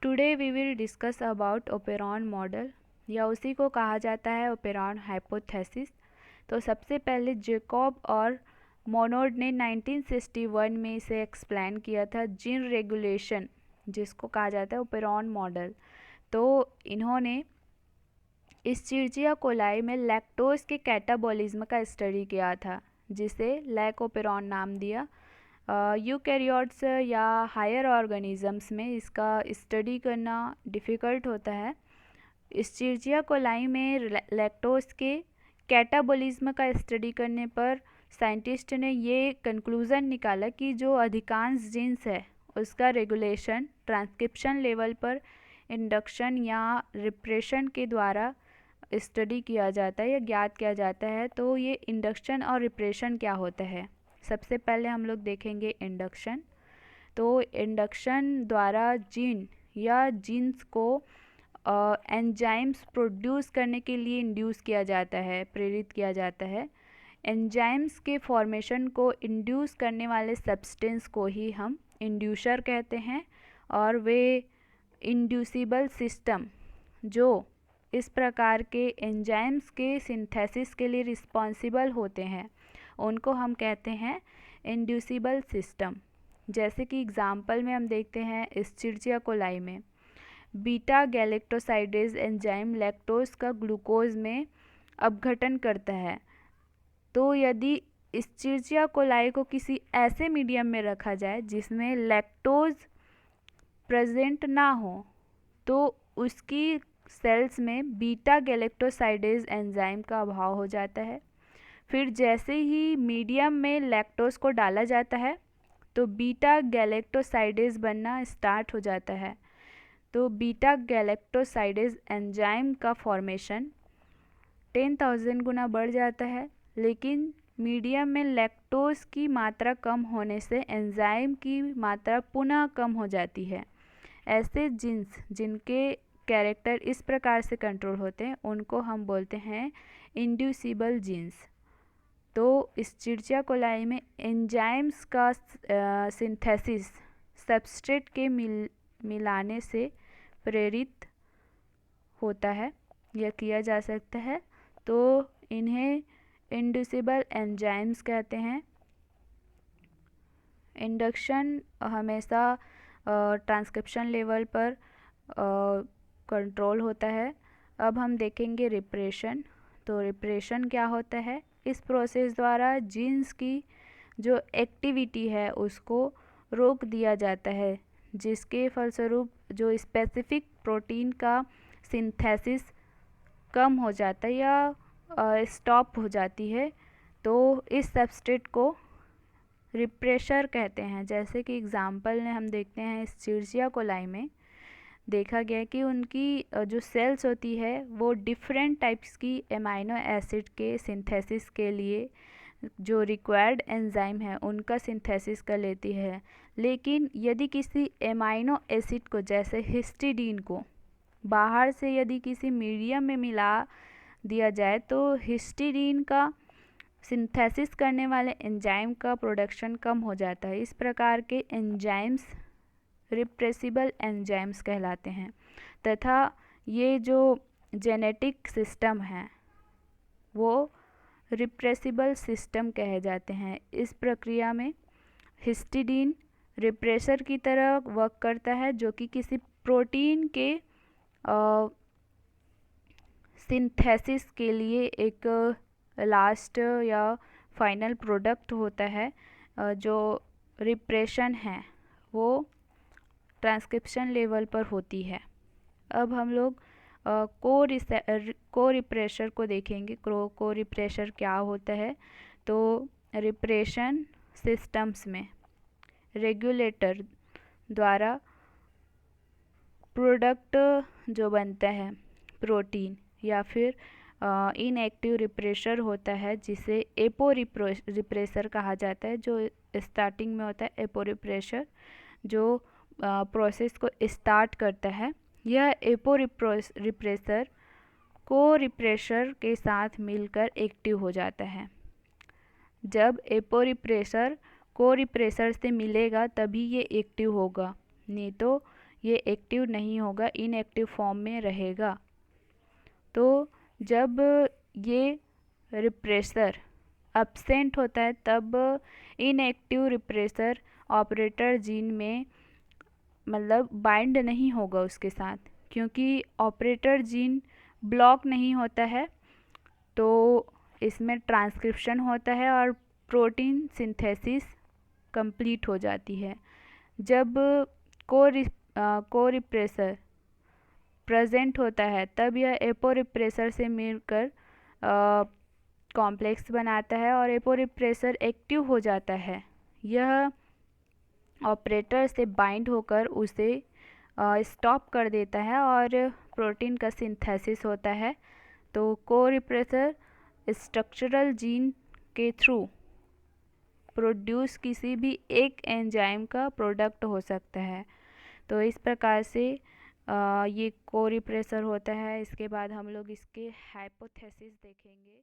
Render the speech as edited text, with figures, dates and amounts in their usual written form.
Today we will discuss about operon model या उसी को कहा जाता है ओपेरॉन हाइपोथेसिस। तो सबसे पहले जैकब और मोनोड ने 1961 में इसे एक्सप्लेन किया था, जीन रेगुलेशन जिसको कहा जाता है ओपेरॉन मॉडल। तो इन्होंने इस चिरचिया कोलाई में लैक्टोज के कैटाबॉलिज्म का स्टडी किया था, जिसे लैकोपेरॉन नाम दिया। यूकैरियोट्स या हायर ऑर्गेनिजम्स में इसका स्टडी करना डिफ़िकल्ट होता है। इस चिरचिया कोलाई में लैक्टोज के कैटाबॉलिज्म का स्टडी करने पर साइंटिस्ट ने ये कंक्लूज़न निकाला कि जो अधिकांश जीन्स है उसका रेगुलेशन ट्रांसक्रिप्शन लेवल पर इंडक्शन या रिप्रेशन के द्वारा स्टडी किया जाता है या ज्ञात किया जाता है। तो ये इंडक्शन और रिप्रेशन क्या होता है, सबसे पहले हम लोग देखेंगे इंडक्शन। तो इंडक्शन द्वारा जीन या जीन्स को एंजाइम्स प्रोड्यूस करने के लिए इंड्यूस किया जाता है, प्रेरित किया जाता है। एंजाइम्स के फॉर्मेशन को इंड्यूस करने वाले सब्सटेंस को ही हम इंड्यूसर कहते हैं, और वे इंड्यूसिबल सिस्टम जो इस प्रकार के एंजाइम्स के सिंथेसिस के लिए रिस्पॉन्सिबल होते हैं उनको हम कहते हैं इंड्यूसिबल सिस्टम। जैसे कि एग्जाम्पल में हम देखते हैं इस चिरचिया कोलाई में बीटा गैलेक्टोसाइडेज एंजाइम लैक्टोज का ग्लूकोज में अपघटन करता है। तो यदि इस चिरचिया कोलाई को किसी ऐसे मीडियम में रखा जाए जिसमें लैक्टोज प्रेजेंट ना हो, तो उसकी सेल्स में बीटा गैलेक्टोसाइडेज एंजाइम का अभाव हो जाता है। फिर जैसे ही मीडियम में लैक्टोज को डाला जाता है तो बीटा गैलेक्टोसाइडेज बनना स्टार्ट हो जाता है। तो बीटा गैलेक्टोसाइडेज एंजाइम का फॉर्मेशन 10,000 गुना बढ़ जाता है, लेकिन मीडियम में लैक्टोज की मात्रा कम होने से एंजाइम की मात्रा पुनः कम हो जाती है। ऐसे जीन्स जिनके कैरेक्टर इस प्रकार से कंट्रोल होते हैं उनको हम बोलते हैं इंड्यूसिबल जीन्स। तो इस चिरचिया कोलाई में एंजाइम्स का सिंथेसिस सबस्ट्रेट के मिलाने से प्रेरित होता है या किया जा सकता है। तो इन्हें इंड्यूसिबल एंजाइम्स कहते हैं। इंडक्शन हमेशा ट्रांसक्रिप्शन लेवल पर कंट्रोल होता है। अब हम देखेंगे रिप्रेशन। तो रिप्रेशन क्या होता है? इस प्रोसेस द्वारा जीन्स की जो एक्टिविटी है उसको रोक दिया जाता है, जिसके फलस्वरूप जो स्पेसिफिक प्रोटीन का सिंथेसिस कम हो जाता है या स्टॉप हो जाती है। तो इस सबस्ट्रेट को रिप्रेशर कहते हैं। जैसे कि एग्जाम्पल में हम देखते हैं इस चिरचिया कोलाई में देखा गया कि उनकी जो सेल्स होती है वो डिफरेंट टाइप्स की एमाइनो एसिड के सिंथेसिस के लिए जो रिक्वायर्ड एंजाइम है उनका सिंथेसिस कर लेती है। लेकिन यदि किसी एमाइनो एसिड को जैसे हिस्टिडीन को बाहर से यदि किसी मीडियम में मिला दिया जाए तो हिस्टिडीन का सिंथेसिस करने वाले एंजाइम का प्रोडक्शन कम हो जाता है। इस प्रकार के एंजाइम्स रिप्रेसिबल एंजाइम्स कहलाते हैं, तथा ये जो जेनेटिक सिस्टम है वो रिप्रेसिबल सिस्टम कहे जाते हैं। इस प्रक्रिया में हिस्टिडीन रिप्रेसर की तरह वर्क करता है, जो कि किसी प्रोटीन के सिंथेसिस के लिए एक लास्ट या फाइनल प्रोडक्ट होता है। जो रिप्रेशन है वो ट्रांसक्रिप्शन लेवल पर होती है। अब हम लोग को रिप्रेशर को देखेंगे। को रिप्रेशर क्या होता है? तो रिप्रेशन सिस्टम्स में रेगुलेटर द्वारा प्रोडक्ट जो बनता है प्रोटीन या फिर इनएक्टिव रिप्रेशर होता है, जिसे एपो रिप्रेशर कहा जाता है। जो स्टार्टिंग में होता है एपो रिप्रेशर जो प्रोसेस को स्टार्ट करता है। यह एपो रिप्रेशर को रिप्रेशर के साथ मिलकर एक्टिव हो जाता है। जब एपो रिप्रेशर को रिप्रेशर से मिलेगा तभी ये एक्टिव होगा, नहीं तो ये एक्टिव नहीं होगा, इनएक्टिव फॉर्म में रहेगा। तो जब ये रिप्रेसर एब्सेंट होता है तब इनएक्टिव रिप्रेसर ऑपरेटर जीन में मतलब बाइंड नहीं होगा उसके साथ, क्योंकि ऑपरेटर जीन ब्लॉक नहीं होता है। तो इसमें ट्रांसक्रिप्शन होता है और प्रोटीन सिंथेसिस कंप्लीट हो जाती है। जब को रिप्रेसर प्रेजेंट होता है तब यह एपो रिप्रेसर से मिलकर कॉम्प्लेक्स बनाता है और एपो रिप्रेसर एक्टिव हो जाता है। यह ऑपरेटर से बाइंड होकर उसे स्टॉप कर देता है और प्रोटीन का सिंथेसिस होता है। तो को रिप्रेसर स्ट्रक्चरल जीन के थ्रू प्रोड्यूस किसी भी एक एंजाइम का प्रोडक्ट हो सकता है। तो इस प्रकार से ये को रिप्रेसर होता है। इसके बाद हम लोग इसके हाइपोथेसिस देखेंगे।